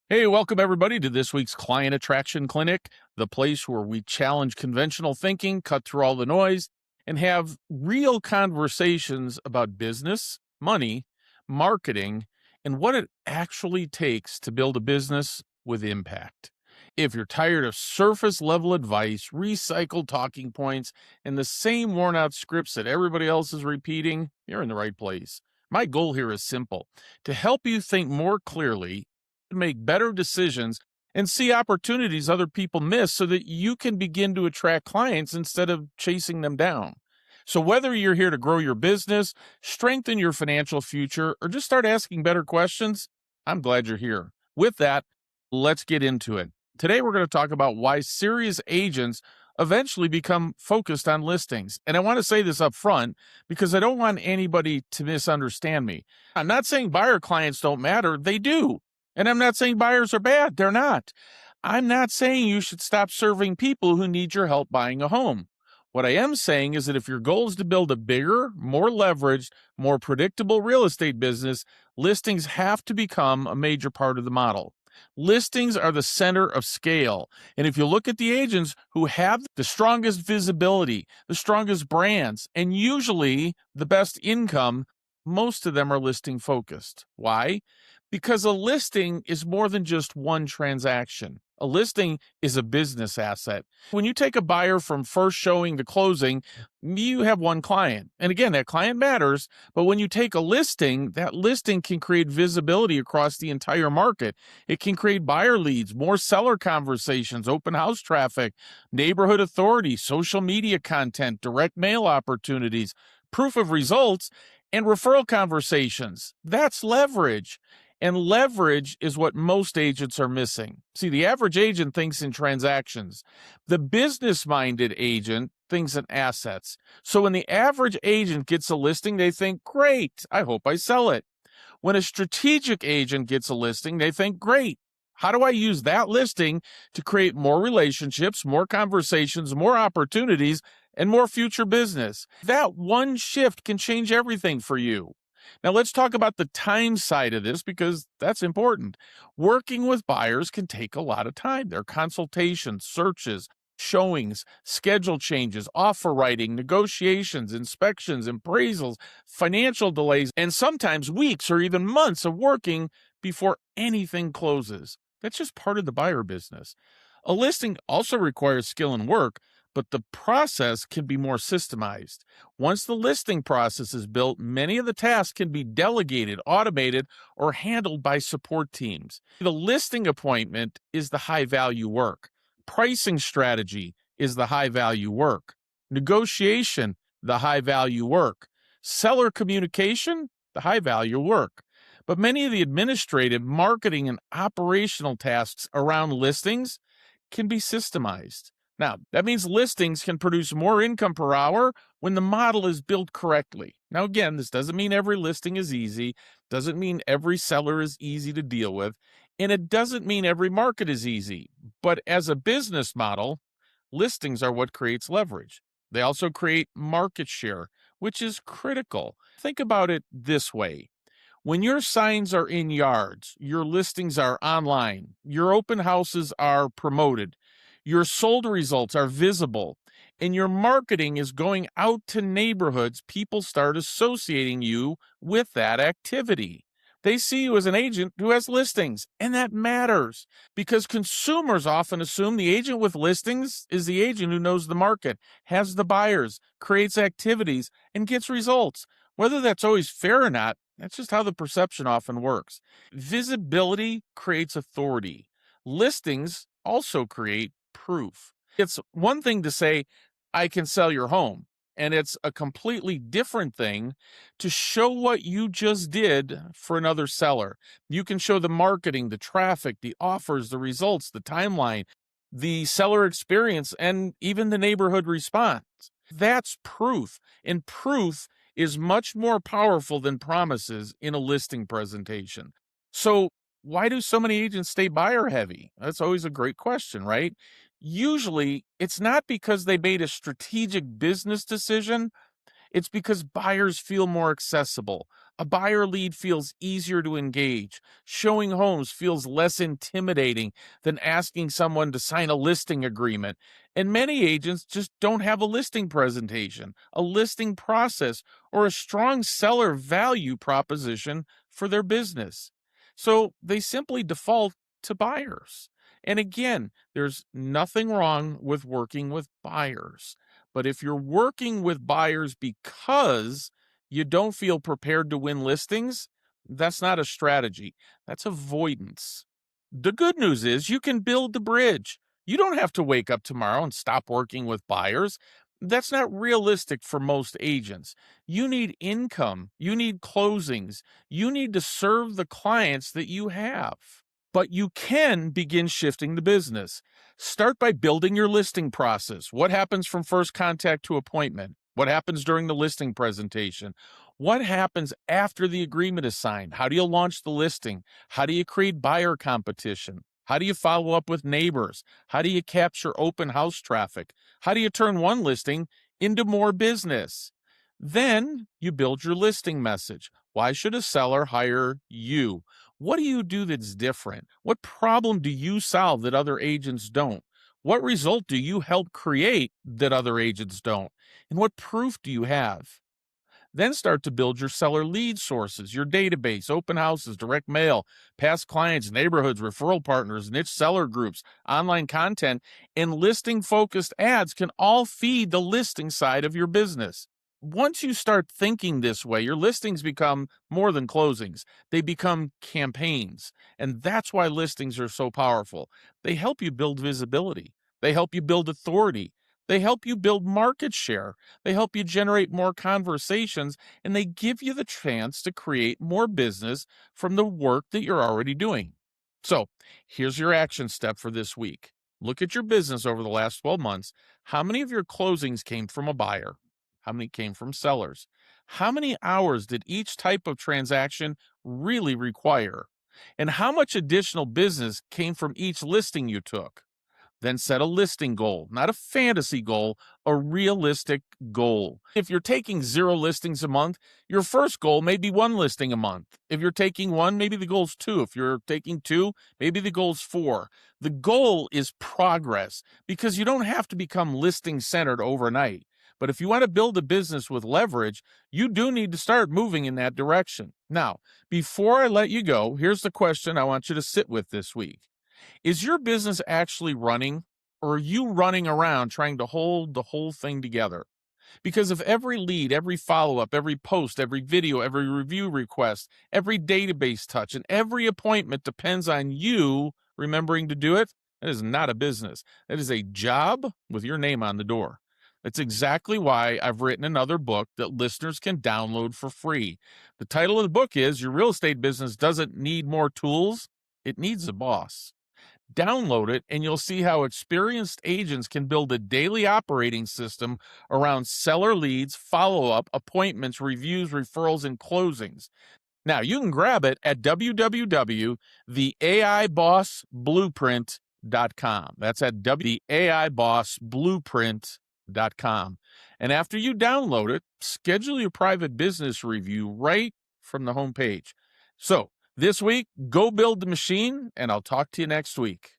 Hey, welcome everybody to this week's Client Attraction Clinic, the place where we challenge conventional thinking, cut through all the noise, and have real conversations about business, money, marketing, and what it actually takes to build a business with impact. If you're tired of surface level advice, recycled talking points, and the same worn out scripts that everybody else is repeating, you're in the right place. My goal here is simple: to help you think more clearly, make better decisions, and see opportunities other people miss so that you can begin to attract clients instead of chasing them down. So, whether you're here to grow your business, strengthen your financial future, or just start asking better questions, I'm glad you're here. With that, let's get into it. Today, we're going to talk about why serious agents eventually become focused on listings. And I want to say this up front because I don't want anybody to misunderstand me. I'm not saying buyer clients don't matter, they do. And I'm not saying buyers are bad. They're not. I'm not saying you should stop serving people who need your help buying a home. What I am saying is that if your goal is to build a bigger, more leveraged, more predictable real estate business, listings have to become a major part of the model. Listings are the center of scale. And if you look at the agents who have the strongest visibility, the strongest brands, and usually the best income, most of them are listing focused. Why? Because a listing is more than just one transaction. A listing is a business asset. When you take a buyer from first showing to closing, you have one client. And again, that client matters, but when you take a listing, that listing can create visibility across the entire market. It can create buyer leads, more seller conversations, open house traffic, neighborhood authority, social media content, direct mail opportunities, proof of results, and referral conversations. That's leverage. And leverage is what most agents are missing. See, the average agent thinks in transactions. The business-minded agent thinks in assets. So when the average agent gets a listing, they think, great, I hope I sell it. When a strategic agent gets a listing, they think, great, how do I use that listing to create more relationships, more conversations, more opportunities, and more future business? That one shift can change everything for you. Now, let's talk about the time side of this because that's important. Working with buyers can take a lot of time. There are consultations, searches, showings, schedule changes, offer writing, negotiations, inspections, appraisals, financial delays, and sometimes weeks or even months of working before anything closes. That's just part of the buyer business. A listing also requires skill and work, but the process can be more systemized. Once the listing process is built, many of the tasks can be delegated, automated, or handled by support teams. The listing appointment is the high-value work. Pricing strategy is the high-value work. Negotiation, the high-value work. Seller communication, the high-value work. But many of the administrative, marketing, and operational tasks around listings can be systemized. Now, that means listings can produce more income per hour when the model is built correctly. Now, again, this doesn't mean every listing is easy, doesn't mean every seller is easy to deal with, and it doesn't mean every market is easy. But as a business model, listings are what creates leverage. They also create market share, which is critical. Think about it this way. When your signs are in yards, your listings are online, your open houses are promoted, your sold results are visible, and your marketing is going out to neighborhoods, people start associating you with that activity. They see you as an agent who has listings, and that matters because consumers often assume the agent with listings is the agent who knows the market, has the buyers, creates activities, and gets results. Whether that's always fair or not, that's just how the perception often works. Visibility creates authority. Listings also create proof. It's one thing to say, I can sell your home, and it's a completely different thing to show what you just did for another seller. You can show the marketing, the traffic, the offers, the results, the timeline, the seller experience, and even the neighborhood response. That's proof, and proof is much more powerful than promises in a listing presentation. So why do so many agents stay buyer heavy? That's always a great question, right? Usually it's not because they made a strategic business decision. It's because buyers feel more accessible. A buyer lead feels easier to engage. Showing homes feels less intimidating than asking someone to sign a listing agreement. And many agents just don't have a listing presentation, a listing process, or a strong seller value proposition for their business. So they simply default to buyers. And again, there's nothing wrong with working with buyers. But if you're working with buyers because you don't feel prepared to win listings, that's not a strategy. That's avoidance. The good news is you can build the bridge. You don't have to wake up tomorrow and stop working with buyers. That's not realistic for most agents. You need income, you need closings, you need to serve the clients that you have. But you can begin shifting the business. Start by building your listing process. What happens from first contact to appointment? What happens during the listing presentation? What happens after the agreement is signed? How do you launch the listing? How do you create buyer competition? How do you follow up with neighbors? How do you capture open house traffic? How do you turn one listing into more business? Then you build your listing message. Why should a seller hire you? What do you do that's different? What problem do you solve that other agents don't? What result do you help create that other agents don't? And what proof do you have? Then start to build your seller lead sources, your database, open houses, direct mail, past clients, neighborhoods, referral partners, niche seller groups, online content, and listing focused ads can all feed the listing side of your business. Once you start thinking this way, your listings become more than closings. They become campaigns. And that's why listings are so powerful. They help you build visibility. They help you build authority. They help you build market share. They help you generate more conversations, and they give you the chance to create more business from the work that you're already doing. So here's your action step for this week. Look at your business over the last 12 months. How many of your closings came from a buyer? How many came from sellers? How many hours did each type of transaction really require? And how much additional business came from each listing you took? Then set a listing goal, not a fantasy goal, a realistic goal. If you're taking 0 listings a month, your first goal may be 1 listing a month. If you're taking 1, maybe the goal's 2. If you're taking 2, maybe the goal's 4. The goal is progress because you don't have to become listing centered overnight. But if you want to build a business with leverage, you do need to start moving in that direction. Now, before I let you go, here's the question I want you to sit with this week. Is your business actually running, or are you running around trying to hold the whole thing together? Because if every lead, every follow-up, every post, every video, every review request, every database touch, and every appointment depends on you remembering to do it, that is not a business. That is a job with your name on the door. That's exactly why I've written another book that listeners can download for free. The title of the book is Your Real Estate Business Doesn't Need More Tools, It Needs a Boss. Download it, and you'll see how experienced agents can build a daily operating system around seller leads, follow-up, appointments, reviews, referrals, and closings. Now, you can grab it at www.theaibossblueprint.com. That's at theaibossblueprint.com. And after you download it, schedule your private business review right from the homepage. So, this week, go build the machine, and I'll talk to you next week.